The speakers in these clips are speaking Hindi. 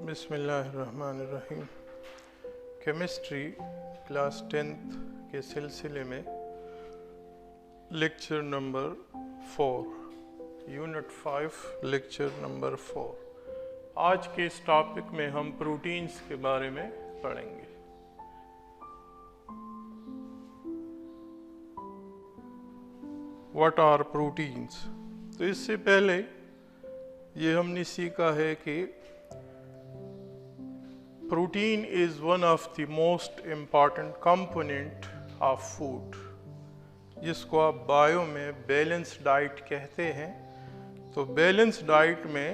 बिस्मिल्लाहिर्रहमानिर्रहीम। केमिस्ट्री क्लास 10th के सिलसिले में lecture number 4 unit 5 lecture number 4। आज के इस टॉपिक में हम प्रोटीन्स के बारे में पढ़ेंगे। What are proteins? तो इससे पहले ये हमने सीखा है कि protein is one of the most important component of food, जिसको आप बायो में बैलेंस डाइट कहते हैं। तो बैलेंस डाइट में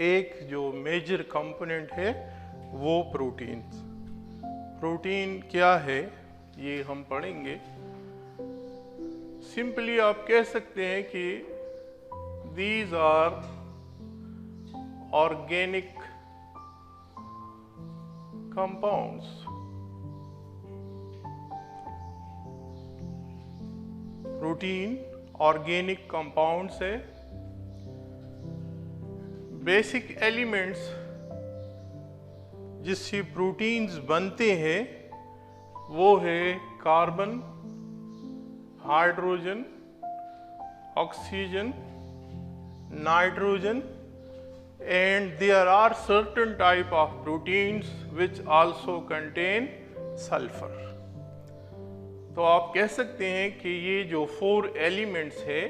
एक जो मेजर कंपोनेंट है वो प्रोटीन। प्रोटीन क्या है ये हम पढ़ेंगे। सिंपली आप कह सकते हैं कि these are organic compounds. Protein organic compounds है। बेसिक एलिमेंट्स जिससे प्रोटीन्स बनते हैं वो है carbon, hydrogen, oxygen, nitrogen, and there are certain type of proteins which also contain sulfur। तो आप कह सकते हैं कि ये जो 4 एलिमेंट्स है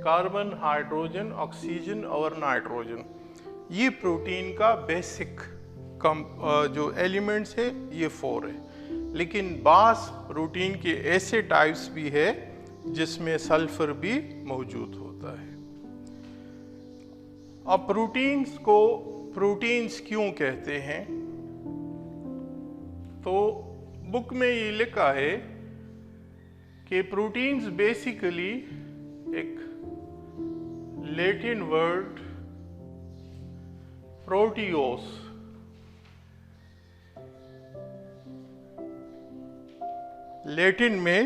कार्बन, हाइड्रोजन, ऑक्सीजन और नाइट्रोजन, ये प्रोटीन का बेसिक जो एलिमेंट्स है ये 4 है। लेकिन बास प्रोटीन के ऐसे टाइप्स भी है जिसमें सल्फर भी मौजूद होता है। अब प्रोटीन्स को प्रोटीन्स क्यों कहते हैं? तो बुक में ये लिखा है कि प्रोटीन्स बेसिकली एक लैटिन वर्ड प्रोटियोस, लैटिन में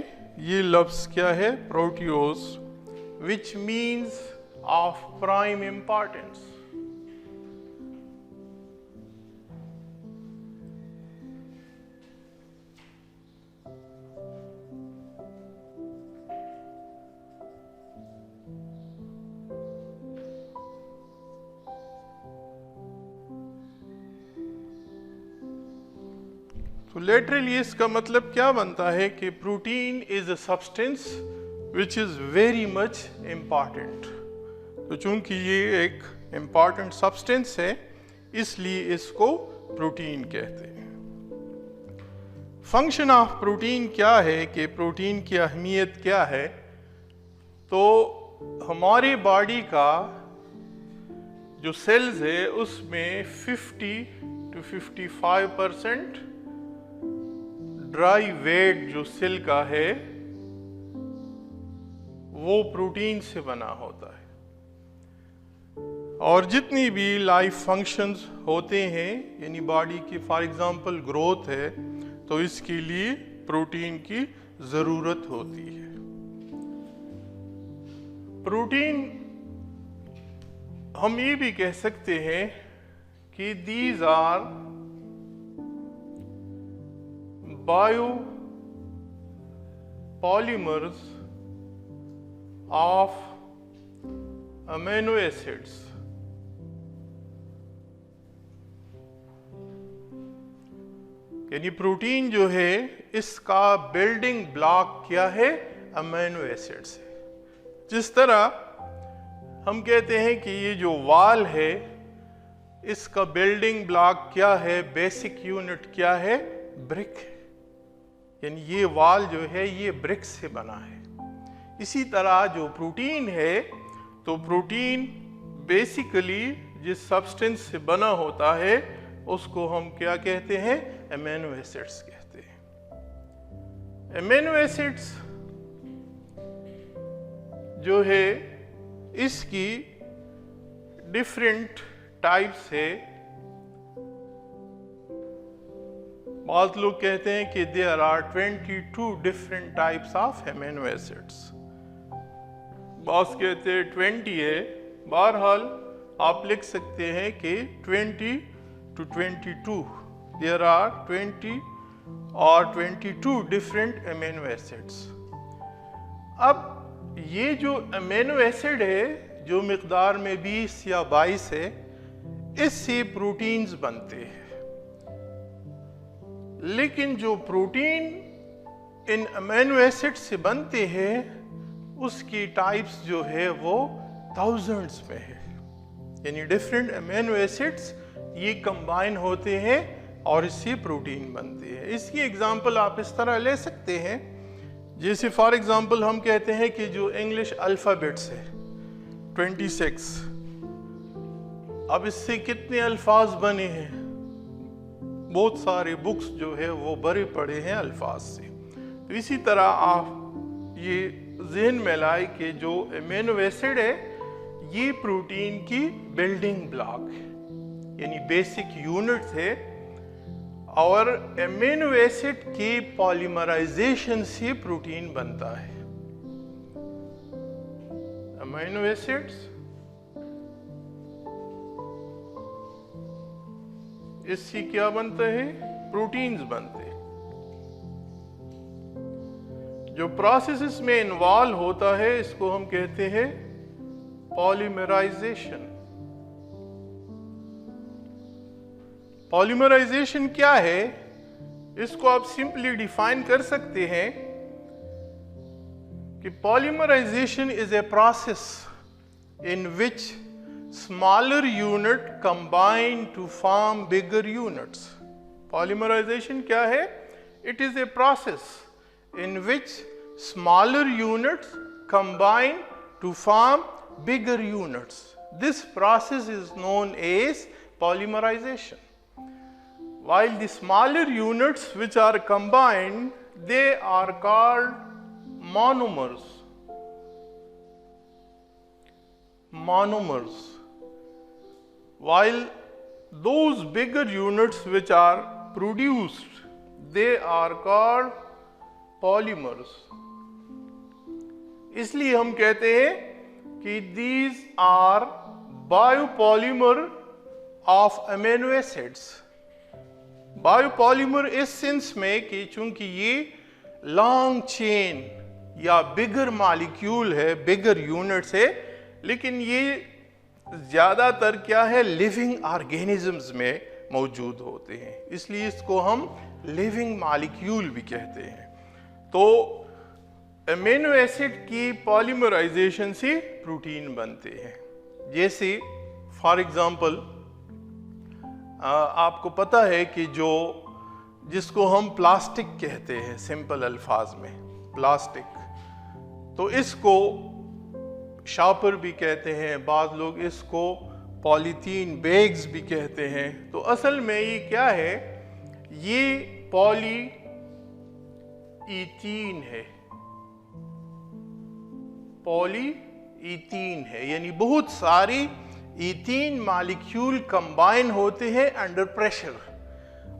ये लफ्ज क्या है? प्रोटियोस, which means of prime importance। तो लिटरली इसका मतलब क्या बनता है कि protein is a substance which is very much important. तो चूंकि ये एक इम्पॉर्टेंट सब्सटेंस है इसलिए इसको प्रोटीन कहते हैं। फंक्शन ऑफ प्रोटीन क्या है कि प्रोटीन की अहमियत क्या है? तो हमारी बॉडी का जो सेल्स है उसमें 50 to 55% ड्राई वेट जो सेल का है वो प्रोटीन से बना होता है। और जितनी भी लाइफ फंक्शंस होते हैं यानी बॉडी की फॉर एग्जांपल ग्रोथ है तो इसके लिए प्रोटीन की ज़रूरत होती है। प्रोटीन हम ये भी कह सकते हैं कि these are biopolymers of amino acids. यानी प्रोटीन जो है इसका बिल्डिंग ब्लॉक क्या है? अमीनो एसिड्स है। जिस तरह हम कहते हैं कि ये जो वॉल है इसका बिल्डिंग ब्लॉक क्या है? बेसिक यूनिट क्या है? ब्रिक है। यानी ये वॉल जो है ये ब्रिक से बना है। इसी तरह जो प्रोटीन है तो प्रोटीन बेसिकली जिस सब्सटेंस से बना होता है उसको हम क्या कहते हैं? अमीनो एसिड्स कहते हैं। अमीनो एसिड्स जो है इसकी डिफरेंट टाइप्स है। बहुत लोग कहते हैं कि there are 22 different types of amino acids. बहुत कहते हैं 20 है। बहरहाल आप लिख सकते हैं कि 20 to 22. There are 20 or 22 different amino acids. अब ये जो अमीनो एसिड है जो मिकदार में 20 या 22 है, इससे प्रोटीन्स बनते हैं। लेकिन जो प्रोटीन इन अमीनो एसिड से बनते हैं उसकी टाइप्स जो है वो थाउजेंड्स में है। यानी डिफरेंट अमीनो एसिड्स ये कंबाइन होते हैं और इससे प्रोटीन बनते हैं। इसकी एग्जांपल आप इस तरह ले सकते हैं, जैसे फॉर एग्जांपल हम कहते हैं कि जो इंग्लिश अल्फ़ाबेट्स है 26, अब इससे कितने अल्फाज बने हैं? बहुत सारे बुक्स जो है वो भरे पड़े हैं अल्फाज से। तो इसी तरह आप ये ज़हन में लाए कि जो अमीनो एसिड है ये प्रोटीन की बिल्डिंग ब्लॉक है, यानी बेसिक यूनिट है, और अमीनो एसिड के पॉलीमराइजेशन से प्रोटीन बनता है। अमीनो एसिड्स इससे क्या बनता है? प्रोटीन्स बनते हैं। जो प्रोसेसेस में इन्वॉल्व होता है इसको हम कहते हैं पॉलीमराइजेशन। पॉलीमराइजेशन क्या है? इसको आप सिंपली डिफाइन कर सकते हैं कि polymerisation is a process in which smaller unit combine to form bigger units. Polymerisation क्या है? It is a process in which smaller units combine to form bigger units. This process is known as polymerization. While the smaller units which are combined, they are called monomers. Monomers. While those bigger units which are produced, they are called polymers. इसलिए हम कहते हैं कि these are biopolymer of amino acids. Biopolymer इस सेंस में कि चूंकि ये लॉन्ग चेन या बिगर मॉलिक्यूल है, बिगर यूनिट्स है, लेकिन ये ज्यादातर क्या है? लिविंग ऑर्गेनिजम्स में मौजूद होते हैं, इसलिए इसको हम लिविंग मॉलिक्यूल भी कहते हैं। तो अमीनो एसिड की पॉलीमराइजेशन से प्रोटीन बनते हैं। जैसे फॉर एग्जांपल आपको पता है कि जिसको हम प्लास्टिक कहते हैं, सिंपल अल्फाज में प्लास्टिक, तो इसको शॉपर भी कहते हैं, बाद लोग इसको पॉलीथीन बैग्स भी कहते हैं। तो असल में ये क्या है? ये पॉली इथीन है, पॉली इथीन है, यानी बहुत सारी इथीन मॉलिक्यूल कंबाइन होते हैं अंडर प्रेशर,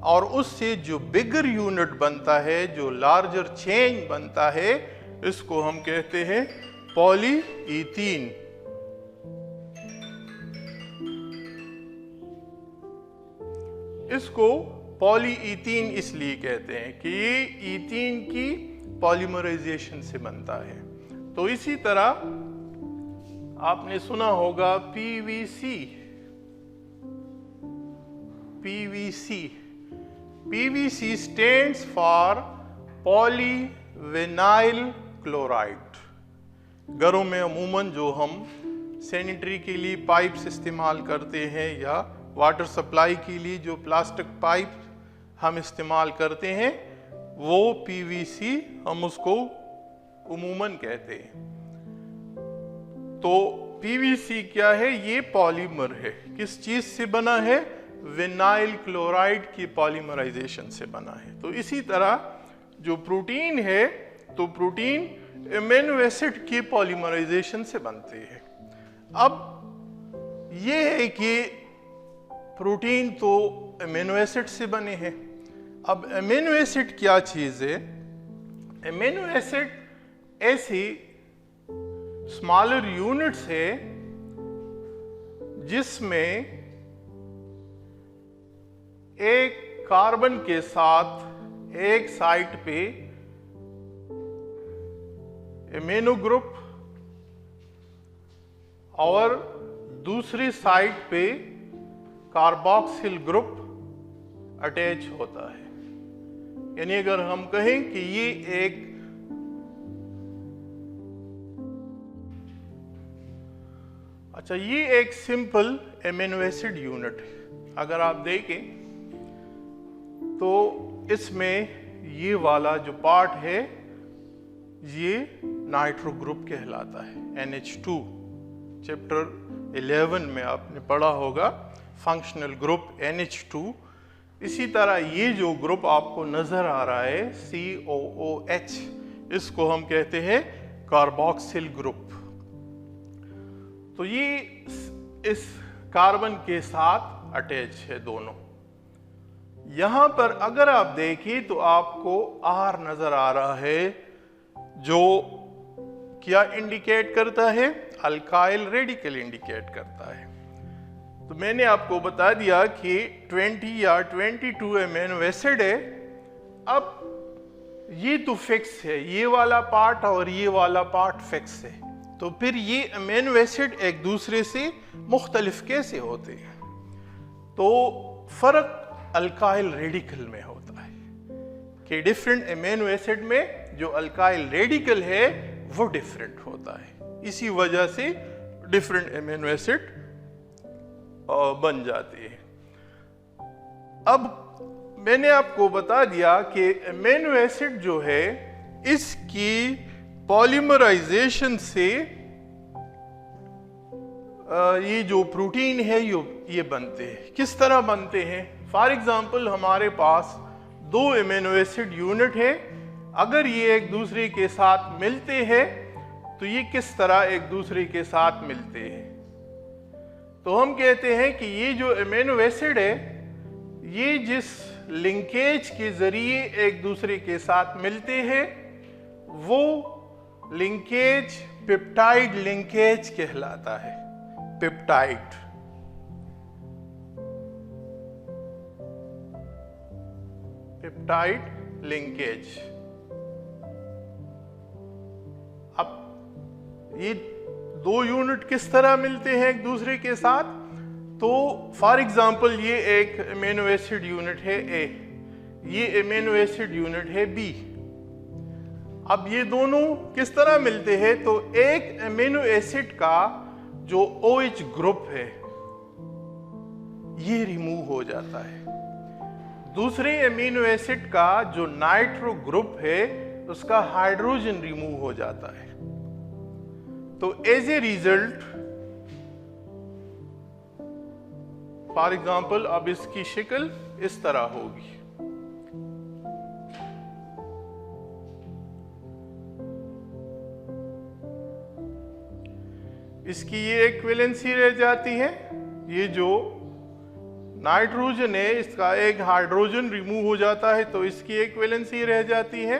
और उससे जो बिगर यूनिट बनता है, जो लार्जर चेन बनता है, इसको हम कहते हैं पॉली इथीन। इसको पॉलीइथीन इसलिए कहते हैं कि ये इथीन की पॉलीमराइजेशन से बनता है। तो इसी तरह आपने सुना होगा PVC. PVC stands for polyvinyl chloride. घरों में अमूमन जो हम सैनिटरी के लिए पाइप्स इस्तेमाल करते हैं या वाटर सप्लाई के लिए जो प्लास्टिक पाइप हम इस्तेमाल करते हैं, वो पीवीसी हम उसको उमूमन कहते हैं। तो पीवीसी क्या है? ये पॉलीमर है। किस चीज से बना है? विनाइल क्लोराइड की पॉलीमराइजेशन से बना है। तो इसी तरह जो प्रोटीन है, तो प्रोटीन अमीनो एसिड की पॉलीमराइजेशन से बनते हैं। अब ये है कि प्रोटीन तो अमीनो एसिड से बने हैं। अब अमीनो एसिड क्या चीज है? अमीनो एसिड ऐसी स्मॉलर यूनिट्स है जिसमें एक कार्बन के साथ एक साइट पे एमिनो ग्रुप और दूसरी साइट पे कार्बोक्सिल ग्रुप अटैच होता है। यानी अगर हम कहें कि ये एक ये एक सिंपल एमिनो एसिड यूनिट है। अगर आप देखें तो इसमें ये वाला जो पार्ट है ये नाइट्रो ग्रुप कहलाता है, NH2। चैप्टर 11 में आपने पढ़ा होगा फंक्शनल ग्रुप NH2। इसी तरह ये जो ग्रुप आपको नजर आ रहा है COOH, इसको हम कहते हैं कार्बोक्सिल ग्रुप। तो ये इस कार्बन के साथ अटैच है दोनों। यहां पर अगर आप देखिए तो आपको R नजर आ रहा है, जो क्या इंडिकेट करता है? अल्काइल रेडिकल इंडिकेट करता है। तो मैंने आपको बता दिया कि 20 या 22 एमिनो एसिड है। अब ये तो फिक्स है, ये वाला पार्ट और ये वाला पार्ट फिक्स है, तो फिर ये एमिनो एसिड एक दूसरे से मुख्तलिफ कैसे होते हैं? तो फर्क अल्काइल रेडिकल में होता है कि डिफरेंट एमिनो एसिड में जो अल्काइल रेडिकल है वो डिफरेंट होता है। इसी वजह से डिफरेंट एमिनो एसिड बन जाती है। अब मैंने आपको बता दिया कि एमिनो एसिड जो है इसकी पॉलीमराइजेशन से ये जो प्रोटीन है ये बनते हैं। किस तरह बनते हैं? फॉर एग्जांपल हमारे पास दो एमिनो एसिड यूनिट है, अगर ये एक दूसरे के साथ मिलते हैं तो ये किस तरह एक दूसरे के साथ मिलते हैं? तो हम कहते हैं कि ये जो एमिनो एसिड है ये जिस लिंकेज के जरिए एक दूसरे के साथ मिलते हैं वो लिंकेज पेप्टाइड लिंकेज कहलाता है। Peptide linkage. अब ये दो यूनिट किस तरह मिलते हैं एक दूसरे के साथ? तो फॉर एग्जांपल ये एक एमिनो एसिड यूनिट है A, ये एमिनो एसिड यूनिट है B। अब ये दोनों किस तरह मिलते हैं? तो एक एमिनो एसिड का जो OH ग्रुप है ये रिमूव हो जाता है, दूसरे एमिनो एसिड का जो नाइट्रो ग्रुप है उसका हाइड्रोजन रिमूव हो जाता है। तो as a result for example अब इसकी शक्ल इस तरह होगी। इसकी ये एक वैलेंसी रह जाती है, ये जो नाइट्रोजन है इसका एक हाइड्रोजन रिमूव हो जाता है तो इसकी एक वैलेंसी रह जाती है,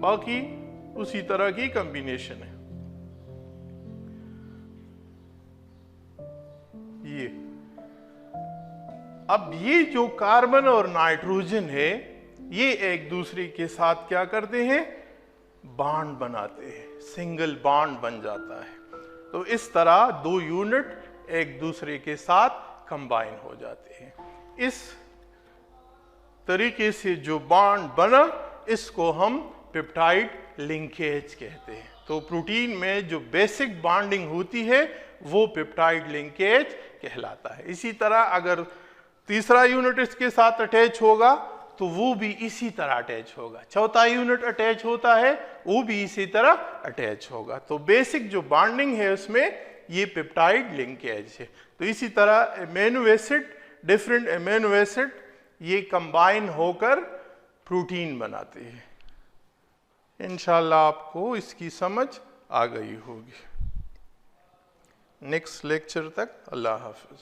बाकी उसी तरह की कॉम्बिनेशन है। ये अब ये जो कार्बन और नाइट्रोजन है ये एक दूसरे के साथ क्या करते हैं? बॉन्ड बनाते हैं, सिंगल बॉन्ड बन जाता है। तो इस तरह दो यूनिट एक दूसरे के साथ कंबाइन हो जाते हैं। इस तरीके से जो बॉन्ड बना इसको हम पेप्टाइड लिंकेज कहते हैं। तो प्रोटीन में जो बेसिक बॉन्डिंग होती है वो पेप्टाइड लिंकेज कहलाता है। इसी तरह अगर तीसरा यूनिट इसके साथ अटैच होगा तो वो भी इसी तरह अटैच होगा, चौथा यूनिट अटैच होता है वो भी इसी तरह अटैच होगा। तो बेसिक जो बॉन्डिंग है उसमें ये पेप्टाइड लिंकेज है। तो इसी तरह amino acid, different amino acid ये कंबाइन होकर प्रोटीन बनाते हैं। इंशाल्लाह आपको इसकी समझ आ गई होगी। नेक्स्ट लेक्चर तक अल्लाह हाफिज।